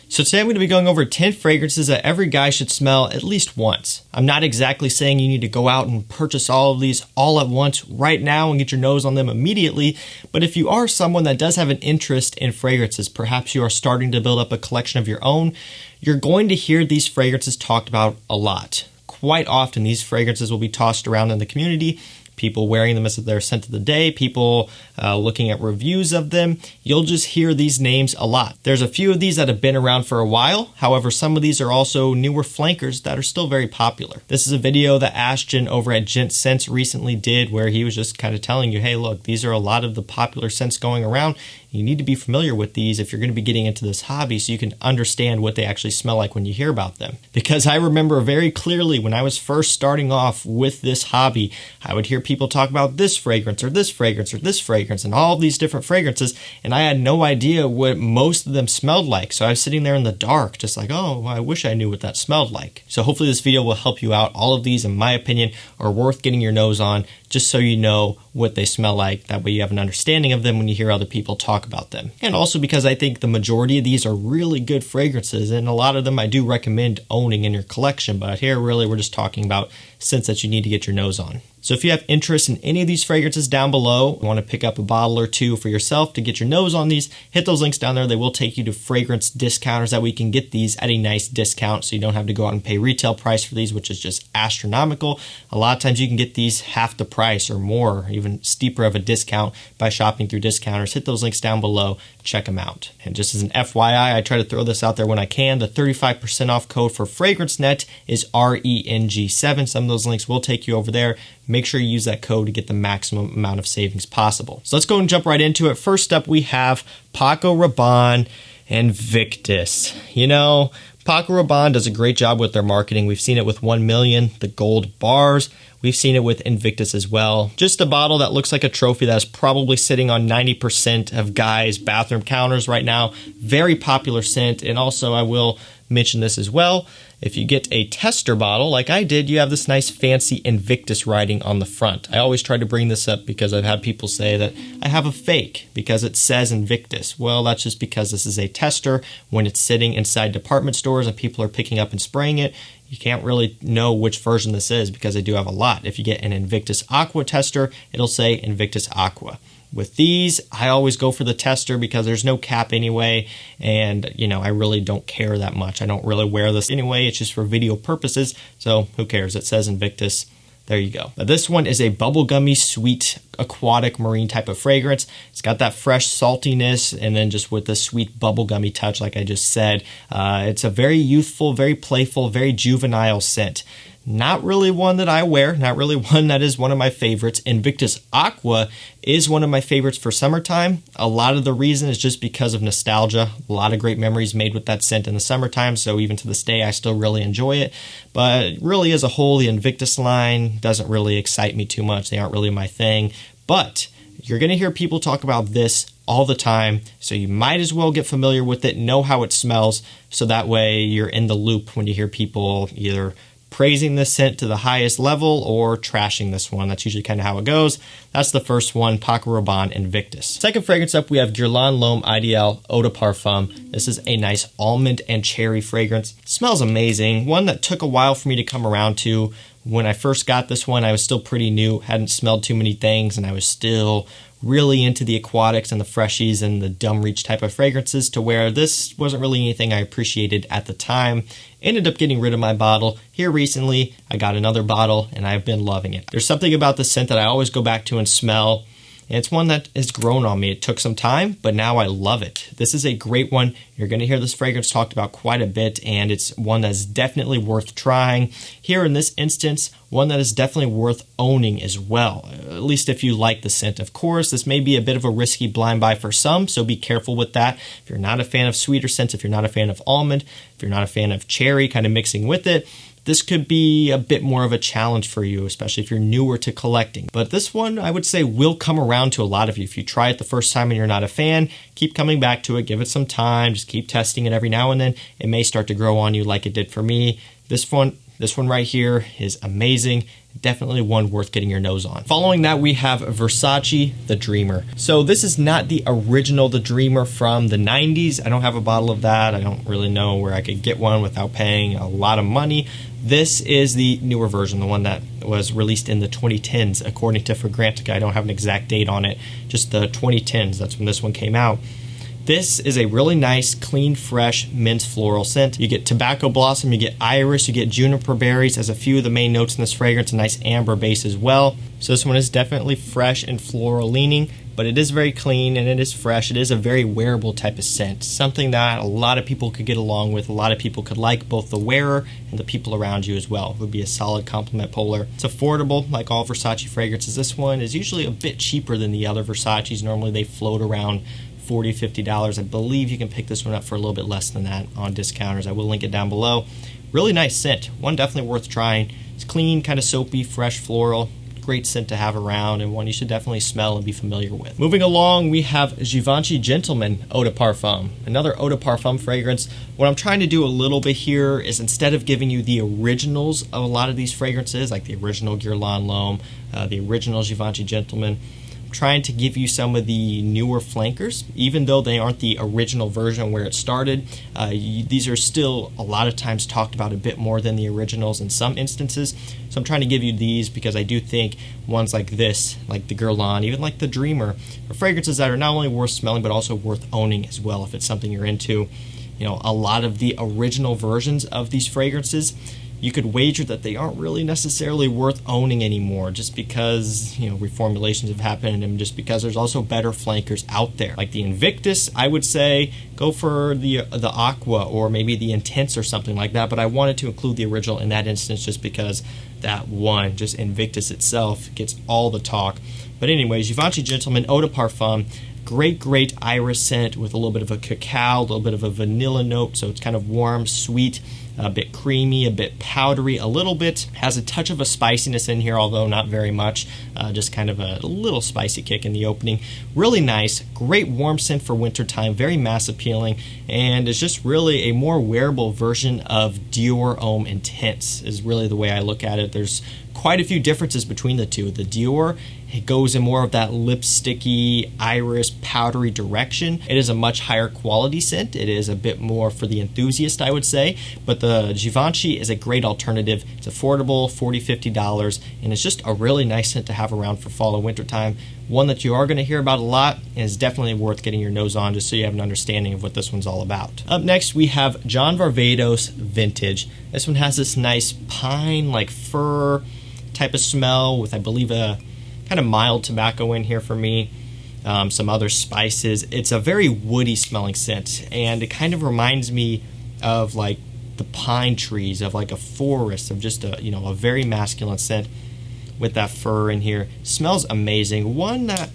So today I'm going to be going over 10 fragrances that every guy should smell at least once. I'm not exactly saying you need to go out and purchase all of these all at once right now and get your nose on them immediately, but if you are someone that does have an interest in fragrances, perhaps you are starting to build up a collection of your own, you're going to hear these fragrances talked about a lot. Quite often these fragrances will be tossed around in the community, people wearing them as their scent of the day, people looking at reviews of them. You'll just hear these names a lot. There's a few of these that have been around for a while. However, some of these are also newer flankers that are still very popular. This is a video that Ashton over at Gent Scents recently did where he was just kind of telling you, hey, look, these are a lot of the popular scents going around. You need to be familiar with these if you're going to be getting into this hobby so you can understand what they actually smell like when you hear about them. Because I remember very clearly when I was first starting off with this hobby, I would hear people talk about this fragrance or this fragrance or this fragrance and all these different fragrances, and I had no idea what most of them smelled like. So I was sitting there in the dark just like, oh, I wish I knew what that smelled like. So hopefully this video will help you out. All of these, in my opinion, are worth getting your nose on just so you know what they smell like. That way you have an understanding of them when you hear other people talk about them. And also because I think the majority of these are really good fragrances, and a lot of them I do recommend owning in your collection, but here really we're just talking about scents that you need to get your nose on. So if you have interest in any of these fragrances down below, you want to pick up a bottle or two for yourself to get your nose on these, hit those links down there. They will take you to fragrance discounters that we can get these at a nice discount so you don't have to go out and pay retail price for these, which is just astronomical. A lot of times you can get these half the price or more, even steeper of a discount by shopping through discounters. Hit those links down below, check them out. And just as an FYI, I try to throw this out there when I can. The 35% off code for FragranceNet is RENG7. Some of those links will take you over there. Make sure you use that code to get the maximum amount of savings possible. So let's go and jump right into it. First up, we have Paco Rabanne and Invictus. You know, Paco Rabanne does a great job with their marketing. We've seen it with 1 million, the gold bars. We've seen it with Invictus as well. Just a bottle that looks like a trophy that's probably sitting on 90% of guys' bathroom counters right now. Very popular scent. And also I will mention this as well. If you get a tester bottle like I did, you have this nice fancy Invictus writing on the front. I always try to bring this up because I've had people say that I have a fake because it says Invictus. Well, that's just because this is a tester. When it's sitting inside department stores and people are picking up and spraying it, you can't really know which version this is because they do have a lot. If you get an Invictus Aqua tester, it'll say Invictus Aqua. With these, I always go for the tester because there's no cap anyway, and you know, I really don't care that much. I don't really wear this anyway. It's just for video purposes, so who cares? It says Invictus. There you go. Now, this one is a bubblegummy, sweet, aquatic, marine type of fragrance. It's got that fresh saltiness and then just with the sweet bubblegummy touch, like I just said. It's a very youthful, very playful, very juvenile scent. Not really one that I wear, not really one that is one of my favorites. Invictus Aqua is one of my favorites for summertime. A lot of the reason is just because of nostalgia. A lot of great memories made with that scent in the summertime, so even to this day I still really enjoy it. But really as a whole, the Invictus line doesn't really excite me too much. They aren't really my thing. But you're going to hear people talk about this all the time, so you might as well get familiar with it, know how it smells, so that way you're in the loop when you hear people either praising this scent to the highest level or trashing this one. That's usually kind of how it goes. That's the first one, Paco Rabanne Invictus. Second fragrance up, we have Guerlain L'Homme Ideal Eau de Parfum. This is a nice almond and cherry fragrance. It smells amazing. One that took a while for me to come around to. When I first got this one, I was still pretty new, hadn't smelled too many things, and I was still really into the aquatics and the freshies and the dumb reach type of fragrances, to where this wasn't really anything I appreciated at the time. Ended up getting rid of my bottle. Here recently, I got another bottle and I've been loving it. There's something about the scent that I always go back to and smell. And it's one that has grown on me. It took some time, but now I love it. This is a great one. You're going to hear this fragrance talked about quite a bit, and it's one that's definitely worth trying. Here in this instance, one that is definitely worth owning as well, at least if you like the scent. Of course, this may be a bit of a risky blind buy for some, so be careful with that. If you're not a fan of sweeter scents, if you're not a fan of almond, if you're not a fan of cherry kind of mixing with it, this could be a bit more of a challenge for you, especially if you're newer to collecting. But this one, I would say, will come around to a lot of you. If you try it the first time and you're not a fan, keep coming back to it, give it some time, just keep testing it every now and then. It may start to grow on you like it did for me. This one, This one right here is amazing. Definitely one worth getting your nose on. Following that, we have Versace The Dreamer. So this is not the original The Dreamer from the 90s. I don't have a bottle of that. I don't really know where I could get one without paying a lot of money. This is the newer version, the one that was released in the 2010s, according to Fragrantica. I don't have an exact date on it, just the 2010s. That's when this one came out. This is a really nice, clean, fresh men's floral scent. You get tobacco blossom, you get iris, you get juniper berries as a few of the main notes in this fragrance, a nice amber base as well. So this one is definitely fresh and floral leaning, but it is very clean and it is fresh. It is a very wearable type of scent, something that a lot of people could get along with. A lot of people could like, both the wearer and the people around you as well. It would be a solid compliment puller. It's affordable, like all Versace fragrances. This one is usually a bit cheaper than the other Versaces. Normally they float around $40, $50. I believe you can pick this one up for a little bit less than that on discounters. I will link it down below. Really nice scent. One definitely worth trying. It's clean, kind of soapy, fresh floral. Great scent to have around, and one you should definitely smell and be familiar with. Moving along, we have Givenchy Gentleman Eau de Parfum. Another Eau de Parfum fragrance. What I'm trying to do a little bit here is, instead of giving you the originals of a lot of these fragrances, like the original Guerlain L'Homme, the original Givenchy Gentleman, trying to give you some of the newer flankers, even though they aren't the original version where it started. These are still a lot of times talked about a bit more than the originals in some instances. So I'm trying to give you these because I do think ones like this, like the Guerlain, even like the Dreamer, are fragrances that are not only worth smelling but also worth owning as well if it's something you're into. You know, a lot of the original versions of these fragrances, you could wager that they aren't really necessarily worth owning anymore, just because, you know, reformulations have happened, and just because there's also better flankers out there. Like the Invictus, I would say go for the Aqua or maybe the Intense or something like that, but I wanted to include the original in that instance just because that one, just Invictus itself, gets all the talk. But anyways, Givenchy Gentleman Eau de Parfum, great iris scent with a little bit of a cacao, a little bit of a vanilla note, so it's kind of warm, sweet, a bit creamy, a bit powdery, a little bit, has a touch of a spiciness in here, although not very much, just kind of a little spicy kick in the opening. Really nice, great warm scent for wintertime, very mass appealing, and it's just really a more wearable version of Dior Homme Intense is really the way I look at it. There's quite a few differences between the two. The Dior, it goes in more of that lipsticky, iris, powdery direction. It is a much higher quality scent. It is a bit more for the enthusiast, I would say, but the Givenchy is a great alternative. It's affordable, $40, $50, and it's just a really nice scent to have around for fall and winter time. One that you are going to hear about a lot, and is definitely worth getting your nose on just so you have an understanding of what this one's all about. Up next, we have John Varvatos Vintage. This one has this nice pine, like fir type of smell with, I believe, a kind of mild tobacco in here for me, some other spices. It's a very woody smelling scent, and it kind of reminds me of like the pine trees, of like a forest, of just a, you know, a very masculine scent with that fur in here. Smells amazing. One that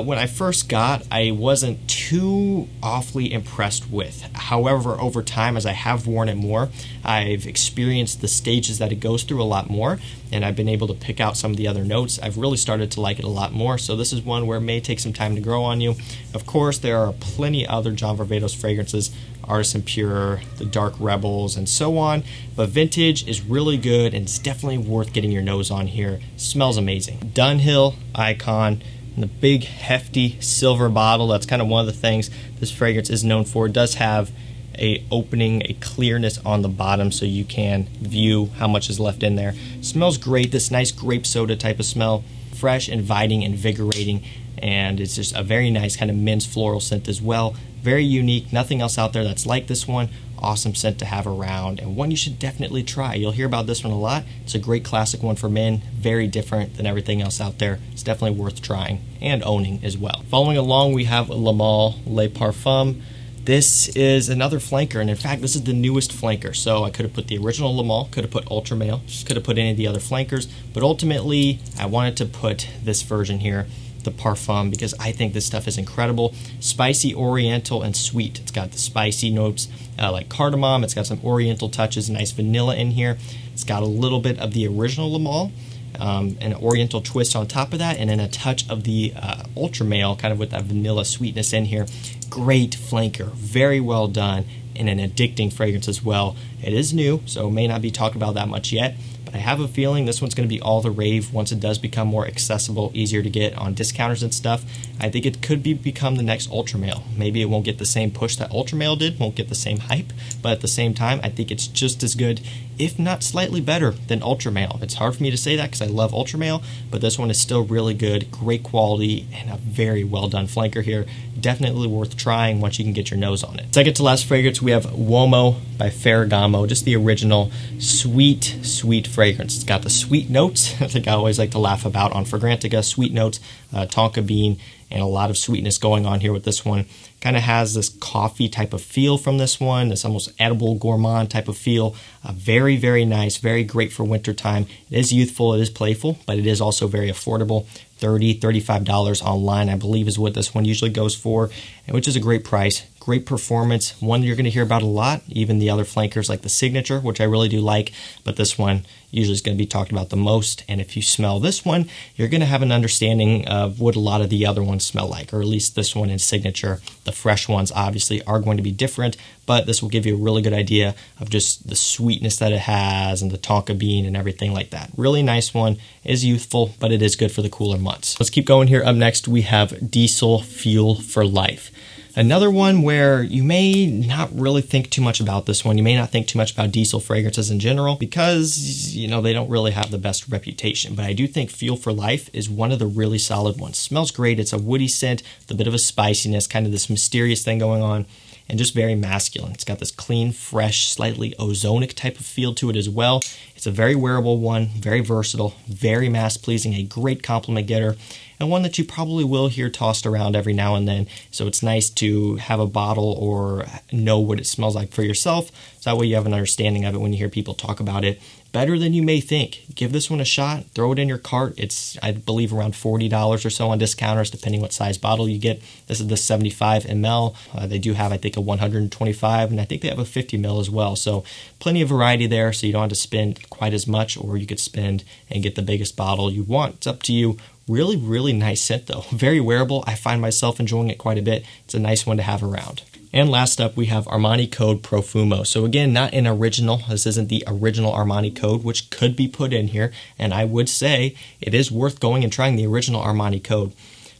when I first got, I wasn't too awfully impressed with. However, over time, as I have worn it more, I've experienced the stages that it goes through a lot more, and I've been able to pick out some of the other notes. I've really started to like it a lot more, so this is one where it may take some time to grow on you. Of course, there are plenty other John Varvatos fragrances, Artisan Pure, the Dark Rebels, and so on, but Vintage is really good, and it's definitely worth getting your nose on here. Smells amazing. Dunhill Icon, in the big hefty silver bottle. That's kind of one of the things this fragrance is known for. It does have a opening, a clearness on the bottom so you can view how much is left in there. Smells great, this nice grape soda type of smell. Fresh, inviting, invigorating, and it's just a very nice kind of men's floral scent as well. Very unique, nothing else out there that's like this one. Awesome scent to have around, and one you should definitely try. You'll hear about this one a lot. It's a great classic one for men, very different than everything else out there. It's definitely worth trying and owning as well. Following along, we have Male Le Parfum. This is another flanker, and in fact, this is the newest flanker. So I could have put the original Le Male, could have put Ultra Male, could have put any of the other flankers, but ultimately, I wanted to put this version here, the Parfum, because I think this stuff is incredible. Spicy, oriental, and sweet. It's got the spicy notes like cardamom. It's got some oriental touches, nice vanilla in here. It's got a little bit of the original Le Male, an oriental twist on top of that, and then a touch of the Ultra Male, kind of with that vanilla sweetness in here. Great flanker, very well done, and an addicting fragrance as well. It is new, so it may not be talked about that much yet, but I have a feeling this one's going to be all the rave once it does become more accessible, easier to get on discounters and stuff. I think it could become the next Ultra Male. Maybe it won't get the same push that Ultra Male did, won't get the same hype, but at the same time, I think it's just as good, if not slightly better, than Ultra Male. It's hard for me to say that because I love Ultra Male, but this one is still really good, great quality, and a very well done flanker here. Definitely worth trying once you can get your nose on it. Second to last fragrance, we have Uomo by Ferragamo, just the original sweet, sweet fragrance. It's got the sweet notes, I think I always like to laugh about on Fragrantica, sweet notes, tonka bean, and a lot of sweetness going on here with this one. Kind of has this coffee type of feel from this one, this almost edible gourmand type of feel. Very, very nice, very great for wintertime. It is youthful, it is playful, but it is also very affordable. $30, $35 online, I believe, is what this one usually goes for, which is a great price, great performance, one you're going to hear about a lot, even the other flankers like the Signature, which I really do like, but this one usually is going to be talked about the most, and if you smell this one, you're going to have an understanding of what a lot of the other ones smell like, or at least this one in Signature. The fresh ones obviously are going to be different, but this will give you a really good idea of just the sweetness that it has and the tonka bean and everything like that. Really nice one, is youthful, but it is good for the cooler months. Let's keep going here. Up next, we have Diesel Fuel for Life. Another one where you may not really think too much about this one. You may not think too much about diesel fragrances in general because, you know, they don't really have the best reputation. But I do think Fuel for Life is one of the really solid ones. Smells great. It's a woody scent with a bit of a spiciness, kind of this mysterious thing going on, and just very masculine. It's got this clean, fresh, slightly ozonic type of feel to it as well. It's a very wearable one, very versatile, very mass-pleasing, a great compliment getter, and one that you probably will hear tossed around every now and then. So it's nice to have a bottle or know what it smells like for yourself, so that way you have an understanding of it when you hear people talk about it. Better than you may think. Give this one a shot. Throw it in your cart. It's, I believe, around $40 or so on discounters, depending what size bottle you get. This is the 75 ml. They do have, I think, a 125, and I think they have a 50 ml as well. So plenty of variety there, so you don't have to spend quite as much, or you could spend and get the biggest bottle you want. It's up to you. Really, really nice scent, though. Very wearable. I find myself enjoying it quite a bit. It's a nice one to have around. And last up, we have Armani code Profumo. So again, not an original. This isn't the original Armani code, which could be put in here. And I would say it is worth going and trying the original Armani code.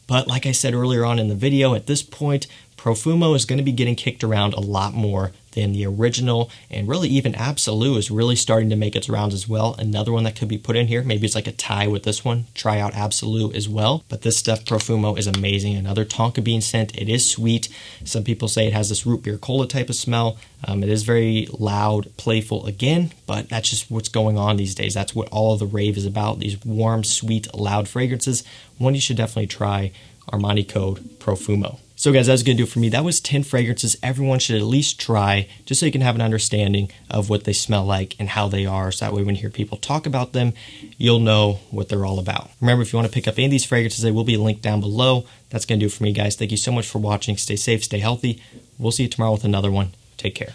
But like I said earlier on in the video, at this point, Profumo is going to be getting kicked around a lot more than the original, and really even Absolute is really starting to make its rounds as well. Another one that could be put in here, maybe it's like a tie with this one. Try out Absolute as well. But this stuff, Profumo, is amazing. Another tonka bean scent. It is sweet. Some people say it has this root beer cola type of smell. It is very loud, playful again, but that's just what's going on these days. That's what all of the rave is about, these warm, sweet, loud fragrances. One you should definitely try, Armani code Profumo. So guys, that's going to do it for me. That was 10 fragrances everyone should at least try, just so you can have an understanding of what they smell like and how they are. So that way when you hear people talk about them, you'll know what they're all about. Remember, if you want to pick up any of these fragrances, they will be linked down below. That's going to do it for me, guys. Thank you so much for watching. Stay safe, stay healthy. We'll see you tomorrow with another one. Take care.